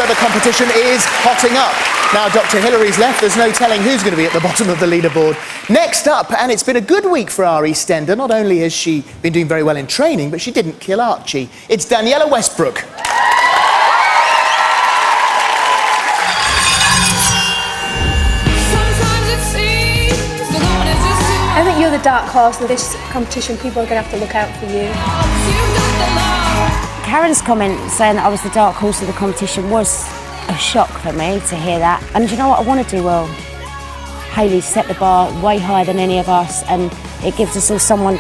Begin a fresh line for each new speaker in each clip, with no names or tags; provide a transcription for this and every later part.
where the competition is hotting up. Now Dr. Hillary's left, there's no telling who's going to be at the bottom of the leaderboard. Next up, and it's been a good week for our EastEnder, not only has she been doing very well in training, but she didn't kill Archie. It's Danniella Westbrook.
I think you're the dark horse of this competition. People are going to have to look out for you.
Karen's comment saying that I was the dark horse of the competition was a shock for me to hear that. And you know what? I want to do well. Hayley's set the bar way higher than any of us, and it gives us all somewhere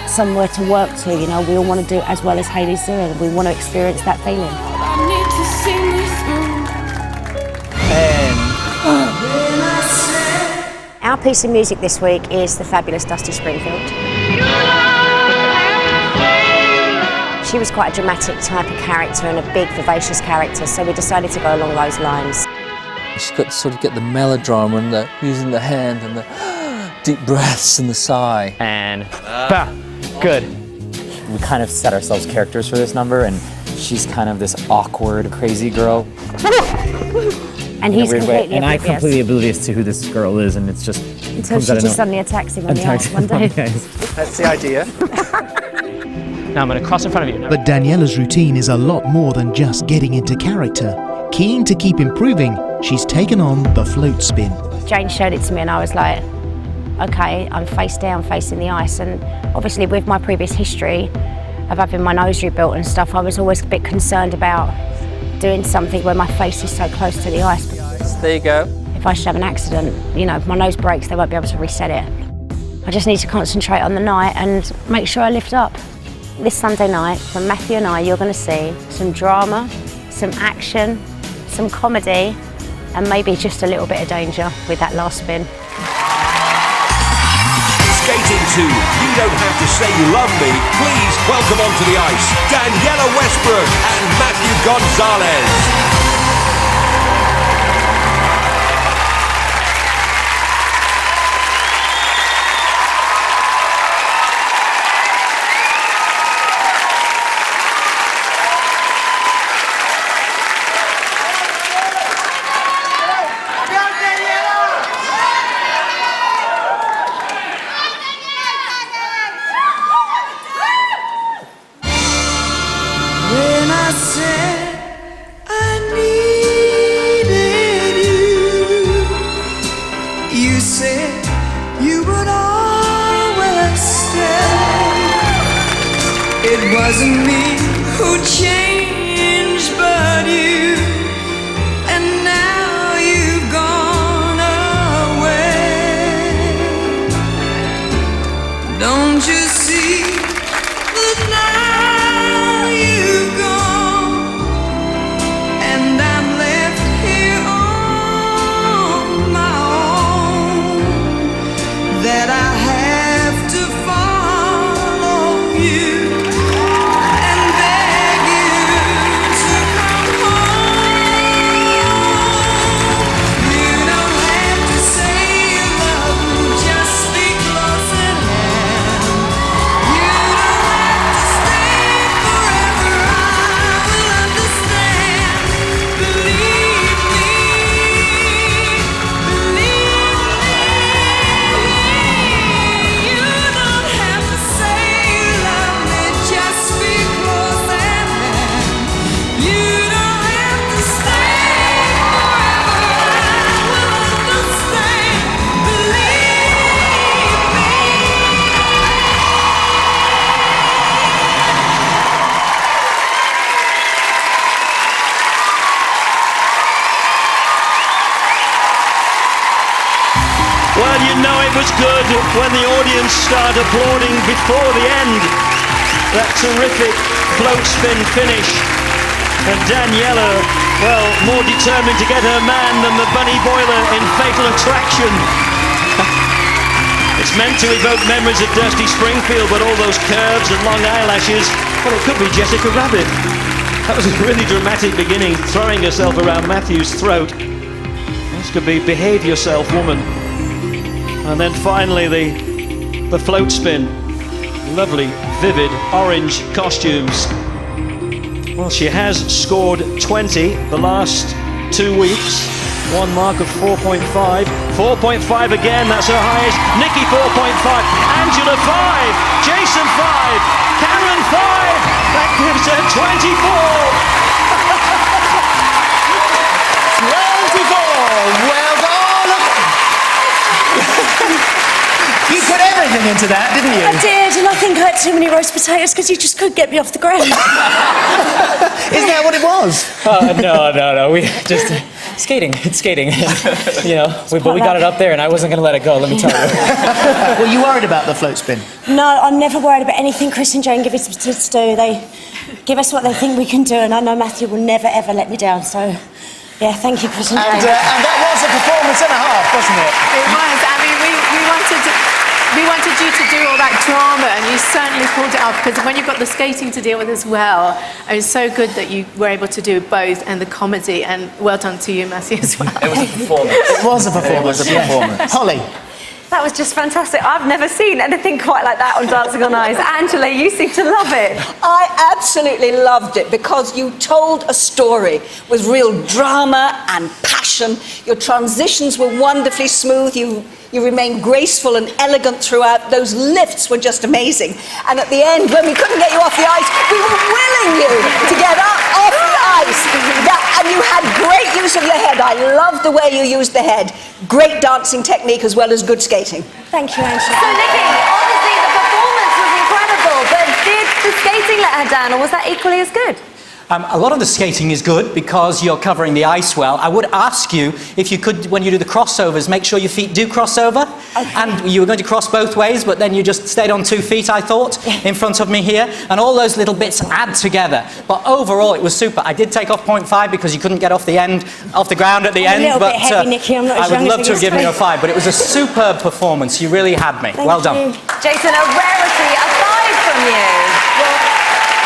to work to. You know, we all want to do as well as Hayley's doing. We want to experience that feeling. Our piece of music this week is the fabulous Dusty Springfield. She was quite a dramatic type of character and a big, vivacious character, so we decided to go along those lines.
She's got to sort of get the melodrama and the using the hand and the deep breaths and the sigh.
And good. We kind of set ourselves characters for this number, and she's kind of this awkward, crazy girl.
And he's completely
and I'm completely oblivious to who this girl is, and it's just
until she just suddenly attacks him on the arse one day.
That's the idea.
Now I'm going to cross in front of you. No.
But Daniella's routine is a lot more than just getting into character. Keen to keep improving, she's taken on the float spin.
Jane showed it to me and I was like, okay, I'm face down facing the ice, and obviously with my previous history of having my nose rebuilt and stuff, I was always a bit concerned about doing something where my face is so close to the ice.
There you go.
If I should have an accident, you know, if my nose breaks, they won't be able to reset it. I just need to concentrate on the night and make sure I lift up. This Sunday night, from Matthew and I, you're going to see some drama, some action, some comedy, and maybe just a little bit of danger with that last spin.
Skating to You Don't Have to Say You Love Me, please welcome onto the ice Danniella Westbrook and Matthew Gonzalez.
You said you would always stay. It wasn't me who changed, but you. And now you've gone away. Don't you see that now you've gone, and I'm left here on my own, that I have to follow you and beg you to come home. You don't have to say you love me, just be close at hand. You don't have to stay forever, I will understand. Believe me, you don't have to say you love me, just be close at hand. You don't have to stay forever, I will understand. Believe me.
Well, you know it was good when the audience started applauding before the end. That terrific float spin finish. And Danniella, well, more determined to get her man than the bunny boiler in Fatal Attraction. It's meant to evoke memories of Dusty Springfield, but all those curves and long eyelashes, well, it could be Jessica Rabbit. That was a really dramatic beginning, throwing herself around Matthew's throat. This could be Behave Yourself, Woman. And then finally the float spin. Lovely, vivid, orange costumes. Well, she has scored 20 the last 2 weeks. One mark of 4.5. 4.5 again, that's her highest. Nikki 4.5. Angela 5. Jason 5. Karen 5. That gives her 24.
24. Well done. You put everything into that, didn't you?
I did, and I think I had too many roast potatoes because you just couldn't get me off the ground.
Isn't that what it was?
No. We just skating. It's skating. But we got it up there, and I wasn't going to let it go. Let me tell you.
Were you worried about the float spin?
No, I'm never worried about anything Chris and Jane give us to do. They give us what they think we can do, and I know Matthew will never, ever let me down, so... Yeah, thank you, Chris and Jane.
And that was a performance and a half, wasn't it?
It was. I mean, we wanted you to do all that drama, and you certainly pulled it off, because when you've got the skating to deal with as well, it was so good that you were able to do both, and the comedy, and well done to you, Matthew, as well.
It was a performance.
It was a performance. Yes. Holly.
That was just fantastic. I've never seen anything quite like that on Dancing on Ice. Angela, you seem to love it.
I absolutely loved it because you told a story with real drama and passion. Your transitions were wonderfully smooth. You remained graceful and elegant throughout. Those lifts were just amazing. And at the end, when we couldn't get you off the ice, we were willing you to get up off the ice. And you had great use of your head. I loved the way you used the head. Great dancing technique as well as good skating.
Thank you, Angela.
So, Nikki, obviously the performance was incredible, but did the skating let her down, or was that equally as good?
A lot of the skating is good because you're covering the ice well. I would ask you if you could, when you do the crossovers, make sure your feet do cross over. Okay. And you were going to cross both ways, but then you just stayed on 2 feet, I thought, in front of me here. And all those little bits add together. But overall, it was super. I did take off 0.5 because you couldn't get off the ground at the end.
A little
but
bit heavy, Nikki. I'm not as
I would
young
love
as
to have given you a 5, but it was a superb performance. You really had me. Well done.
Jason, a rarity, a 5 from you.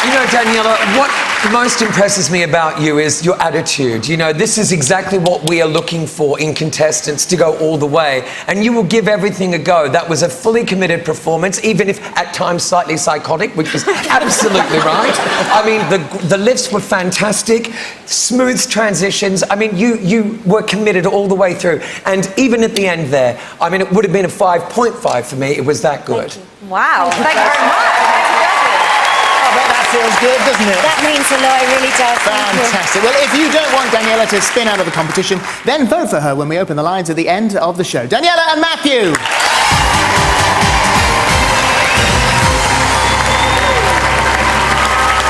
You know, Danniella, what most impresses me about you is your attitude. You know, this is exactly what we are looking for in contestants, to go all the way. And you will give everything a go. That was a fully committed performance, even if at times slightly psychotic, which was absolutely right. I mean, the lifts were fantastic, smooth transitions. I mean, you were committed all the way through. And even at the end there, I mean, it would have been a 5.5 for me. It was that good.
Wow, thank you very much.
I bet that feels good, doesn't it?
That means a lot, it really does.
Fantastic. Well, if you don't want Danniella to spin out of the competition, then vote for her when we open the lines at the end of the show. Danniella and Matthew!